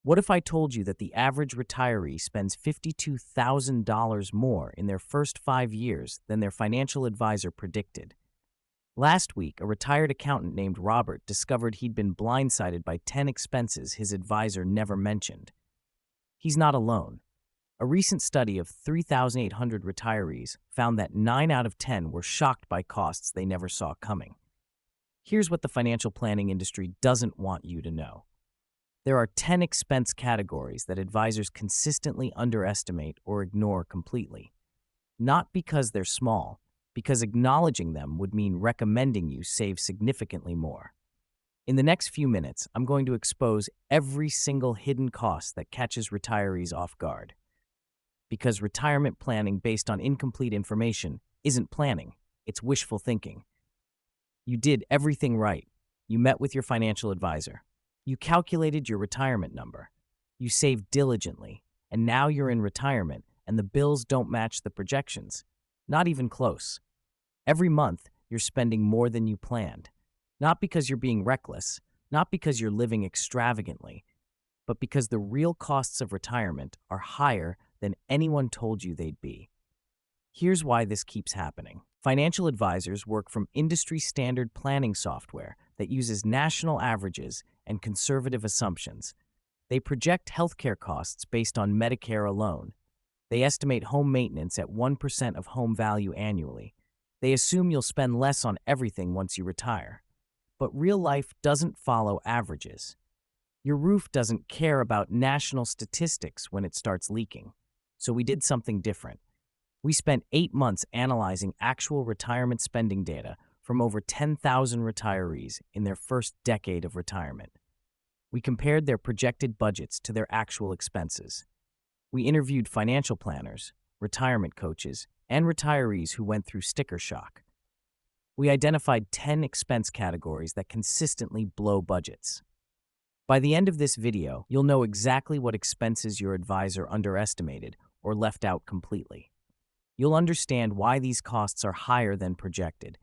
What if I told you that the average retiree spends $52,000 more in their first 5 years than their financial advisor predicted? Last week, a retired accountant named Robert discovered he'd been blindsided by 10 expenses his advisor never mentioned. He's not alone. A recent study of 3,800 retirees found that 9 out of 10 were shocked by costs they never saw coming. Here's what the financial planning industry doesn't want you to know. There are 10 expense categories that advisors consistently underestimate or ignore completely. Not because they're small, because acknowledging them would mean recommending you save significantly more. In the next few minutes, I'm going to expose every single hidden cost that catches retirees off guard. Because retirement planning based on incomplete information isn't planning, it's wishful thinking. You did everything right. You met with your financial advisor. You calculated your retirement number. You saved diligently, and now you're in retirement and the bills don't match the projections. Not even close. Every month, you're spending more than you planned. Not because you're being reckless, not because you're living extravagantly, but because the real costs of retirement are higher than anyone told you they'd be. Here's why this keeps happening. Financial advisors work from industry-standard planning software that uses national averages and conservative assumptions. They project healthcare costs based on Medicare alone. They estimate home maintenance at 1% of home value annually. They assume you'll spend less on everything once you retire. But real life doesn't follow averages. Your roof doesn't care about national statistics when it starts leaking. So we did something different. We spent 8 months analyzing actual retirement spending data from over 10,000 retirees in their first decade of retirement. We compared their projected budgets to their actual expenses. We interviewed financial planners, retirement coaches, and retirees who went through sticker shock. We identified 10 expense categories that consistently blow budgets. By the end of this video, you'll know exactly what expenses your advisor underestimated or left out completely. You'll understand why these costs are higher than projected,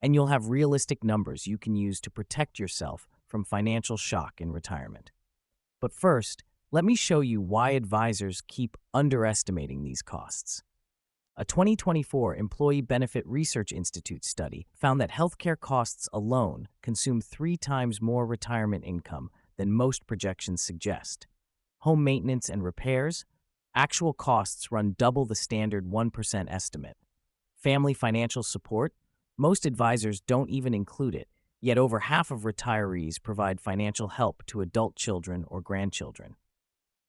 and you'll have realistic numbers you can use to protect yourself from financial shock in retirement. But first, let me show you why advisors keep underestimating these costs. A 2024 Employee Benefit Research Institute study found that healthcare costs alone consume 3 times more retirement income than most projections suggest. Home maintenance and repairs, actual costs run double the standard 1% estimate. Family financial support, most advisors don't even include it, yet over half of retirees provide financial help to adult children or grandchildren.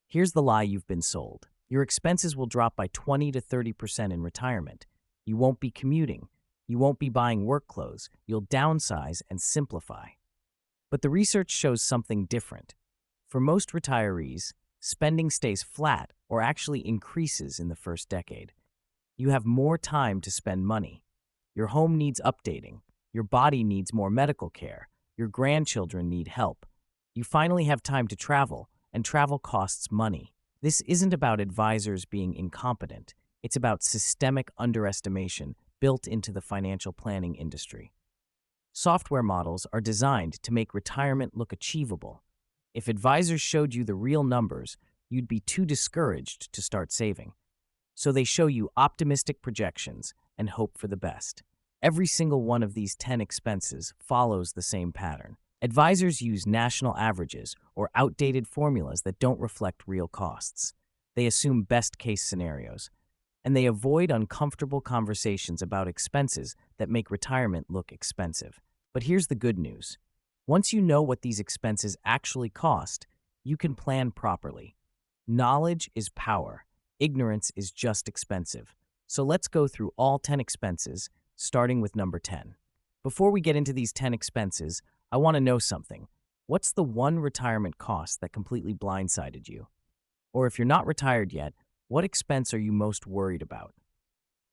Here's the lie you've been sold. Your expenses will drop by 20 to 30% in retirement. You won't be commuting. You won't be buying work clothes. You'll downsize and simplify. But the research shows something different. For most retirees, spending stays flat or actually increases in the first decade. You have more time to spend money. Your home needs updating. Your body needs more medical care. Your grandchildren need help. You finally have time to travel, and travel costs money. This isn't about advisors being incompetent. It's about systemic underestimation built into the financial planning industry. Software models are designed to make retirement look achievable. If advisors showed you the real numbers, you'd be too discouraged to start saving. So they show you optimistic projections and hope for the best. Every single one of these 10 expenses follows the same pattern. Advisors use national averages or outdated formulas that don't reflect real costs. They assume best-case scenarios, and they avoid uncomfortable conversations about expenses that make retirement look expensive. But here's the good news. Once you know what these expenses actually cost, you can plan properly. Knowledge is power. Ignorance is just expensive. So let's go through all 10 expenses, starting with number 10. Before we get into these 10 expenses, I want to know something. What's the one retirement cost that completely blindsided you? Or if you're not retired yet, what expense are you most worried about?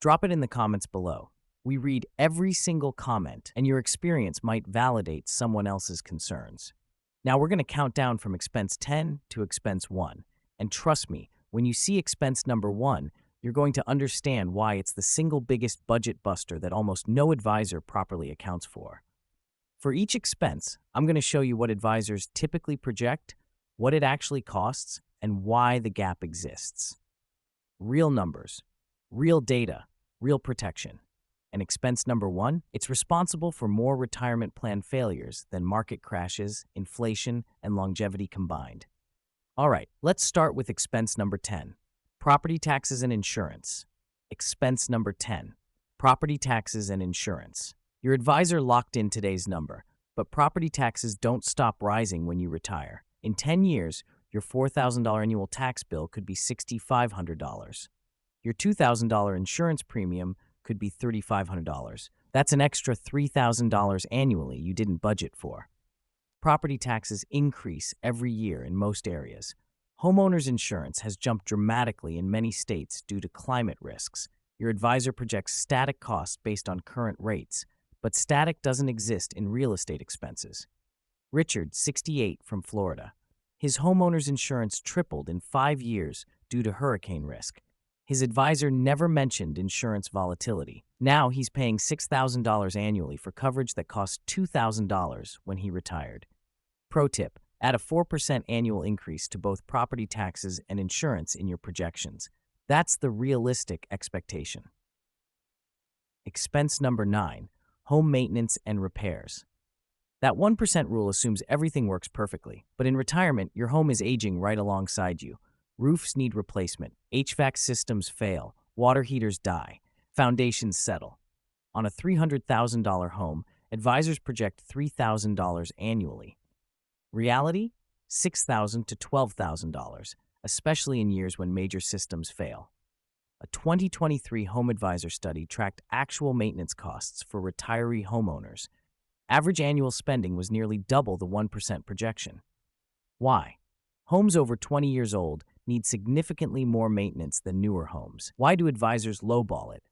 Drop it in the comments below. We read every single comment, and your experience might validate someone else's concerns. Now we're going to count down from expense 10 to expense 1. And trust me, when you see expense number 1, you're going to understand why it's the single biggest budget buster that almost no advisor properly accounts for. For each expense, I'm going to show you what advisors typically project, what it actually costs, and why the gap exists. Real numbers, real data, real protection. And expense number one, it's responsible for more retirement plan failures than market crashes, inflation, and longevity combined. All right, let's start with expense number 10, property taxes and insurance. Expense number 10, property taxes and insurance. Your advisor locked in today's number, but property taxes don't stop rising when you retire. In 10 years, your $4,000 annual tax bill could be $6,500. Your $2,000 insurance premium could be $3,500. That's an extra $3,000 annually you didn't budget for. Property taxes increase every year in most areas. Homeowners insurance has jumped dramatically in many states due to climate risks. Your advisor projects static costs based on current rates, but static doesn't exist in real estate expenses. Richard, 68, from Florida. His homeowner's insurance tripled in 5 years due to hurricane risk. His advisor never mentioned insurance volatility. Now he's paying $6,000 annually for coverage that cost $2,000 when he retired. Pro tip, add a 4% annual increase to both property taxes and insurance in your projections. That's the realistic expectation. Expense number 9, home maintenance and repairs. That 1% rule assumes everything works perfectly, but in retirement, your home is aging right alongside you. Roofs need replacement, HVAC systems fail, water heaters die, foundations settle. On a $300,000 home, advisors project $3,000 annually. Reality? $6,000 to $12,000, especially in years when major systems fail. A 2023 Home Advisor study tracked actual maintenance costs for retiree homeowners. Average annual spending was nearly double the 1% projection. Why? Homes over 20 years old need significantly more maintenance than newer homes. Why do advisors lowball it?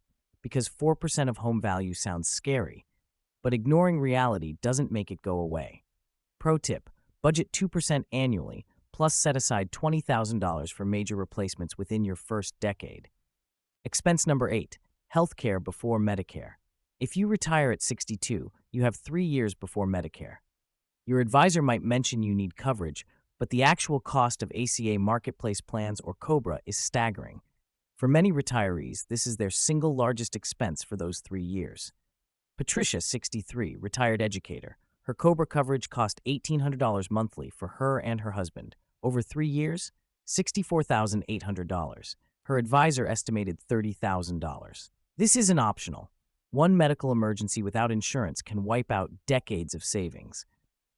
Because 4% of home value sounds scary, but ignoring reality doesn't make it go away. Pro tip, budget 2% annually, plus set aside $20,000 for major replacements within your first decade. Expense number 8, healthcare before Medicare. If you retire at 62, you have 3 years before Medicare. Your advisor might mention you need coverage, but the actual cost of ACA Marketplace plans or COBRA is staggering. For many retirees, this is their single largest expense for those 3 years. Patricia, 63, retired educator. Her COBRA coverage cost $1,800 monthly for her and her husband. Over 3 years, $64,800. Her advisor estimated $30,000. This isn't optional. One medical emergency without insurance can wipe out decades of savings.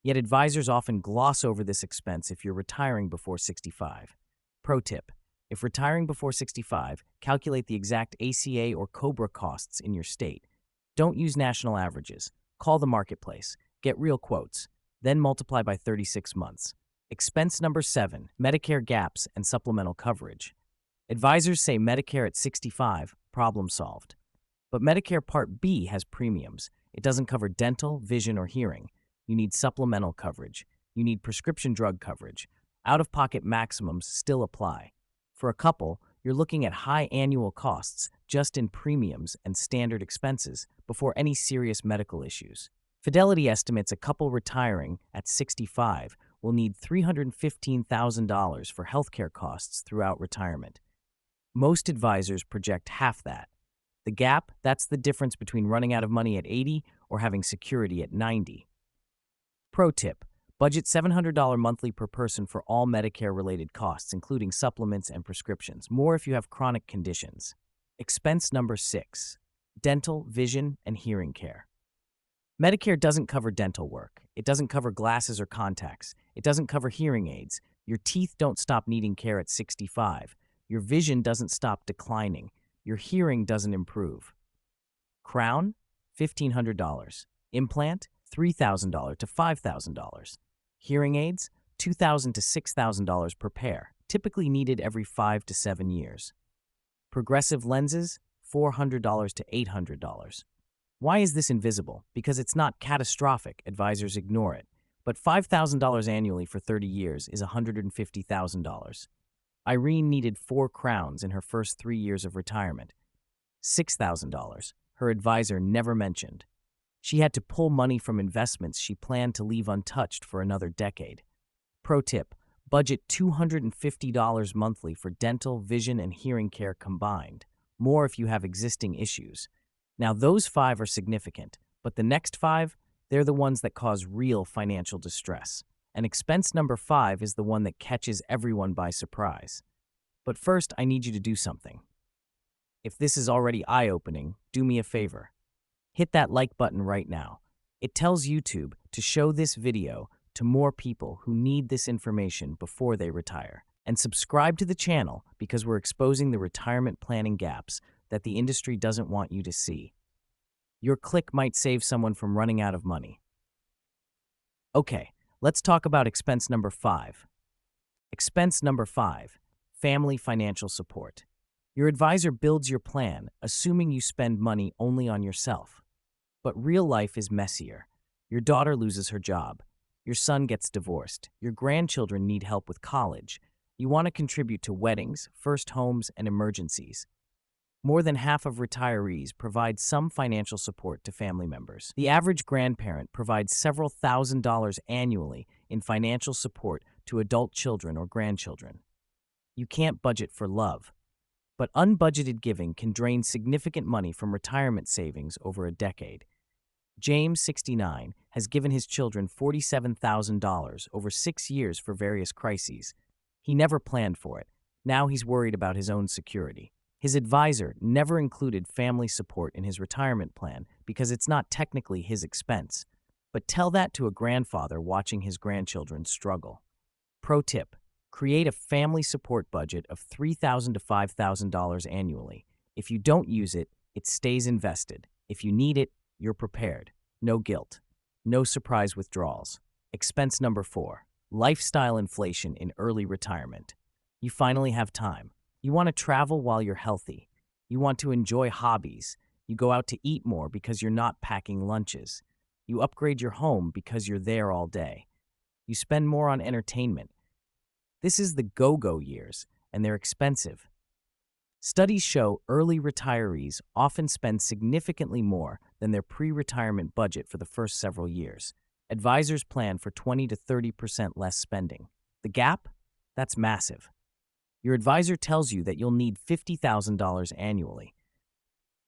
Yet advisors often gloss over this expense if you're retiring before 65. Pro tip, if retiring before 65, calculate the exact ACA or COBRA costs in your state. Don't use national averages. Call the marketplace. Get real quotes. Then multiply by 36 months. Expense number 7, Medicare gaps and supplemental coverage. Advisors say Medicare at 65, problem solved. But Medicare Part B has premiums. It doesn't cover dental, vision, or hearing. You need supplemental coverage. You need prescription drug coverage. Out-of-pocket maximums still apply. For a couple, you're looking at high annual costs just in premiums and standard expenses before any serious medical issues. Fidelity estimates a couple retiring at 65 will need $315,000 for healthcare costs throughout retirement. Most advisors project half that. The gap, that's the difference between running out of money at 80 or having security at 90. Pro tip, budget $700 monthly per person for all Medicare-related costs, including supplements and prescriptions, more if you have chronic conditions. Expense number 6, dental, vision, and hearing care. Medicare doesn't cover dental work. It doesn't cover glasses or contacts. It doesn't cover hearing aids. Your teeth don't stop needing care at 65. Your vision doesn't stop declining. Your hearing doesn't improve. Crown, $1,500. Implant, $3,000 to $5,000. Hearing aids, $2,000 to $6,000 per pair, typically needed every 5 to 7 years. Progressive lenses, $400 to $800. Why is this invisible? Because it's not catastrophic, advisors ignore it. But $5,000 annually for 30 years is $150,000. Irene needed 4 crowns in her first 3 years of retirement. $6,000. Her advisor never mentioned. She had to pull money from investments she planned to leave untouched for another decade. Pro tip, Budget $250 monthly for dental, vision, and hearing care combined. More if you have existing issues. Now, those 5 are significant, but the next 5, they're the ones that cause real financial distress. And expense number 5 is the one that catches everyone by surprise. But first, I need you to do something. If this is already eye-opening, do me a favor. Hit that like button right now. It tells YouTube to show this video to more people who need this information before they retire. And subscribe to the channel because we're exposing the retirement planning gaps that the industry doesn't want you to see. Your click might save someone from running out of money. Okay, let's talk about expense number 5. Expense number 5, family financial support. Your advisor builds your plan, assuming you spend money only on yourself. But real life is messier. Your daughter loses her job. Your son gets divorced. Your grandchildren need help with college. You want to contribute to weddings, first homes, and emergencies. More than half of retirees provide some financial support to family members. The average grandparent provides several $1,000s annually in financial support to adult children or grandchildren. You can't budget for love, but unbudgeted giving can drain significant money from retirement savings over a decade. James, 69, has given his children $47,000 over 6 years for various crises. He never planned for it. Now he's worried about his own security. His advisor never included family support in his retirement plan because it's not technically his expense. But tell that to a grandfather watching his grandchildren struggle. Pro tip: create a family support budget of $3,000 to $5,000 annually. If you don't use it, it stays invested. If you need it, you're prepared. No guilt. No surprise withdrawals. Expense number 4, lifestyle inflation in early retirement. You finally have time. You want to travel while you're healthy. You want to enjoy hobbies. You go out to eat more because you're not packing lunches. You upgrade your home because you're there all day. You spend more on entertainment. This is the go-go years, and they're expensive. Studies show early retirees often spend significantly more than their pre-retirement budget for the first several years. Advisors plan for 20 to 30% less spending. The gap? That's massive. Your advisor tells you that you'll need $50,000 annually.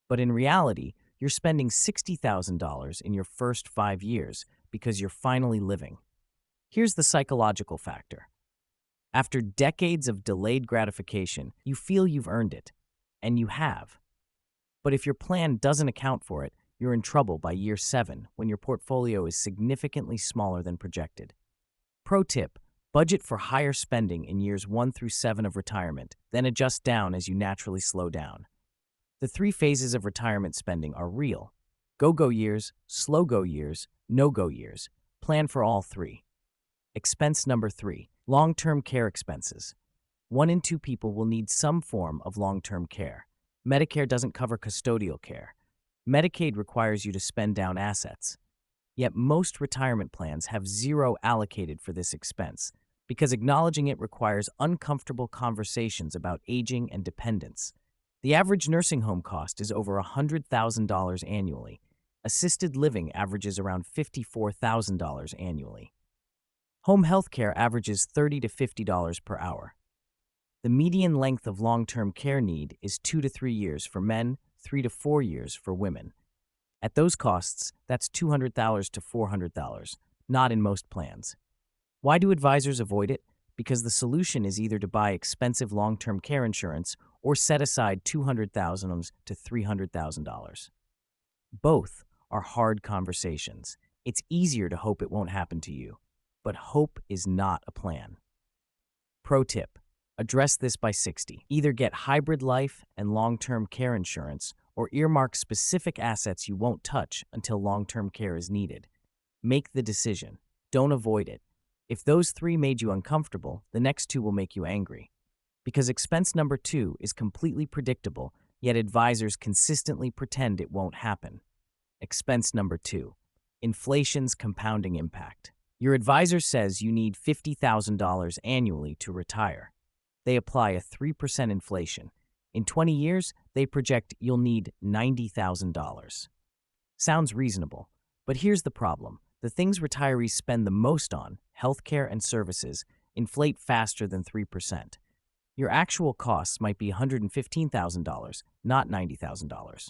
But in reality, you're spending $60,000 in your first 5 years because you're finally living. Here's the psychological factor. After decades of delayed gratification, you feel you've earned it, and you have. But if your plan doesn't account for it, you're in trouble by year 7 when your portfolio is significantly smaller than projected. Pro tip: budget for higher spending in years 1 through 7 of retirement, then adjust down as you naturally slow down. The 3 phases of retirement spending are real: go-go years, slow-go years, no-go years. Plan for all 3. Expense number 3, long-term care expenses. 1 in 2 people will need some form of long-term care. Medicare doesn't cover custodial care. Medicaid requires you to spend down assets. Yet most retirement plans have 0 allocated for this expense because acknowledging it requires uncomfortable conversations about aging and dependence. The average nursing home cost is over $100,000 annually. Assisted living averages around $54,000 annually. Home health care averages $30 to $50 per hour. The median length of long-term care need is 2 to 3 years for men, 3 to 4 years for women. At those costs, that's $200 to $400, not in most plans. Why do advisors avoid it? Because the solution is either to buy expensive long-term care insurance or set aside $200,000 to $300,000. Both are hard conversations. It's easier to hope it won't happen to you, but hope is not a plan. Pro tip: address this by 60. Either get hybrid life and long-term care insurance or earmark specific assets you won't touch until long-term care is needed. Make the decision. Don't avoid it. If those 3 made you uncomfortable, the next 2 will make you angry. Because expense number 2 is completely predictable, yet advisors consistently pretend it won't happen. Expense number 2, inflation's compounding impact. Your advisor says you need $50,000 annually to retire. They apply a 3% inflation. In 20 years, they project you'll need $90,000. Sounds reasonable, but here's the problem. The things retirees spend the most on, healthcare and services, inflate faster than 3%. Your actual costs might be $115,000, not $90,000.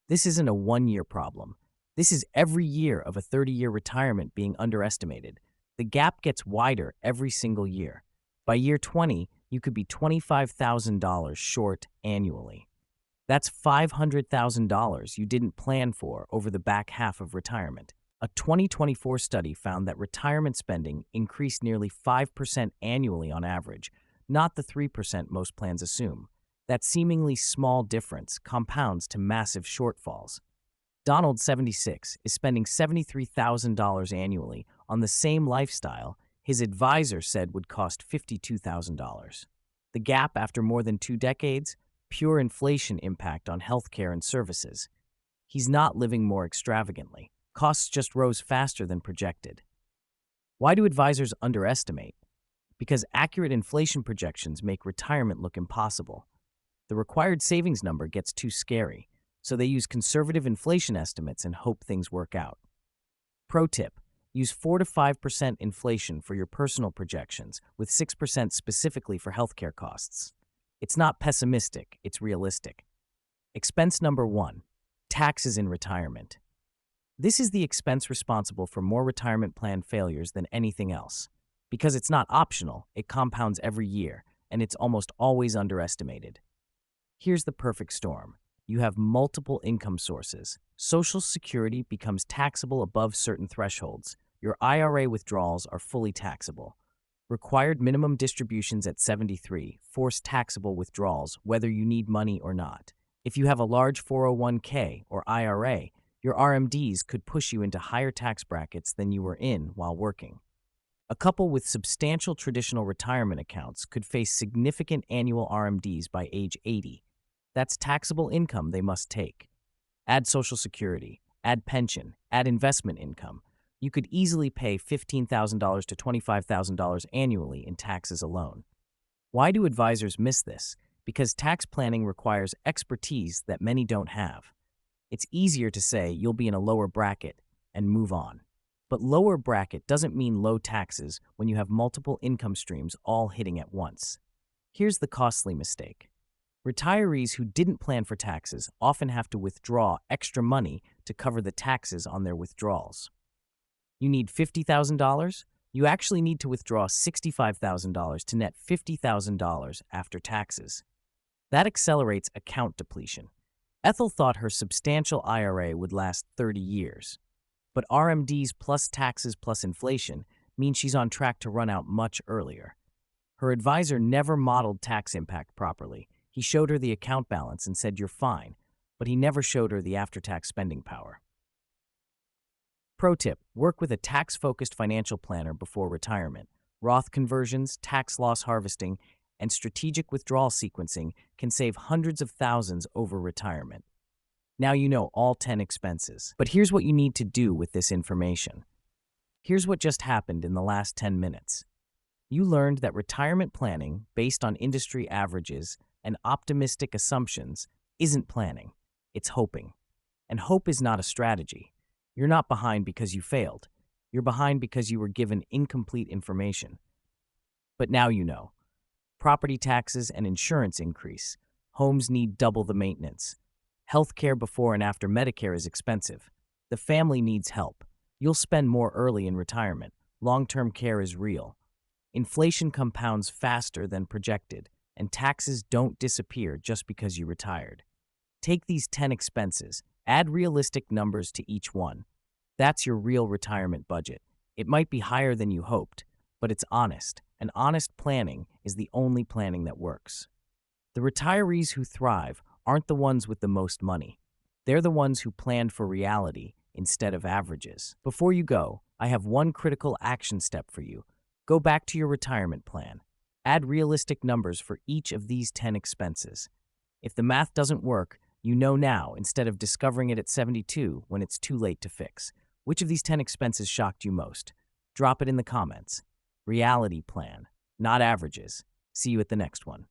This isn't a one-year problem. This is every year of a 30-year retirement being underestimated. The gap gets wider every single year. By year 20, you could be $25,000 short annually. That's $500,000 you didn't plan for over the back half of retirement. A 2024 study found that retirement spending increased nearly 5% annually on average, not the 3% most plans assume. That seemingly small difference compounds to massive shortfalls. Donald, 76, is spending $73,000 annually on the same lifestyle his advisor said would cost $52,000. The gap after more than 2 decades? Pure inflation impact on healthcare and services. He's not living more extravagantly. Costs just rose faster than projected. Why do advisors underestimate? Because accurate inflation projections make retirement look impossible. The required savings number gets too scary, so they use conservative inflation estimates and hope things work out. Pro tip: use 4 to 5% inflation for your personal projections, with 6% specifically for healthcare costs. It's not pessimistic, it's realistic. Expense number 1: taxes in retirement. This is the expense responsible for more retirement plan failures than anything else. Because it's not optional, it compounds every year, and it's almost always underestimated. Here's the perfect storm. You have multiple income sources. Social Security becomes taxable above certain thresholds. Your IRA withdrawals are fully taxable. Required minimum distributions at 73 force taxable withdrawals whether you need money or not. If you have a large 401k or IRA, your RMDs could push you into higher tax brackets than you were in while working. A couple with substantial traditional retirement accounts could face significant annual RMDs by age 80. That's taxable income they must take. Add Social Security, add pension, add investment income. You could easily pay $15,000 to $25,000 annually in taxes alone. Why do advisors miss this? Because tax planning requires expertise that many don't have. It's easier to say you'll be in a lower bracket and move on. But lower bracket doesn't mean low taxes when you have multiple income streams all hitting at once. Here's the costly mistake. Retirees who didn't plan for taxes often have to withdraw extra money to cover the taxes on their withdrawals. You need $50,000? You actually need to withdraw $65,000 to net $50,000 after taxes. That accelerates account depletion. Ethel thought her substantial IRA would last 30 years. But RMDs plus taxes plus inflation mean she's on track to run out much earlier. Her advisor never modeled tax impact properly. He showed her the account balance and said you're fine, but he never showed her the after-tax spending power. Pro tip: work with a tax-focused financial planner before retirement. Roth conversions, tax loss harvesting, and strategic withdrawal sequencing can save hundreds of thousands over retirement. Now you know all 10 expenses. But here's what you need to do with this information. Here's what just happened in the last 10 minutes. You learned that retirement planning, based on industry averages and optimistic assumptions, isn't planning. It's hoping. And hope is not a strategy. You're not behind because you failed. You're behind because you were given incomplete information. But now you know. Property taxes and insurance increase. Homes need double the maintenance. Healthcare before and after Medicare is expensive. The family needs help. You'll spend more early in retirement. Long-term care is real. Inflation compounds faster than projected, and taxes don't disappear just because you retired. Take these 10 expenses, add realistic numbers to each one. That's your real retirement budget. It might be higher than you hoped, but it's honest, and honest planning is the only planning that works. The retirees who thrive aren't the ones with the most money. They're the ones who planned for reality instead of averages. Before you go, I have one critical action step for you. Go back to your retirement plan. Add realistic numbers for each of these 10 expenses. If the math doesn't work, you know now instead of discovering it at 72 when it's too late to fix. Which of these 10 expenses shocked you most? Drop it in the comments. Reality plan, not averages. See you at the next one.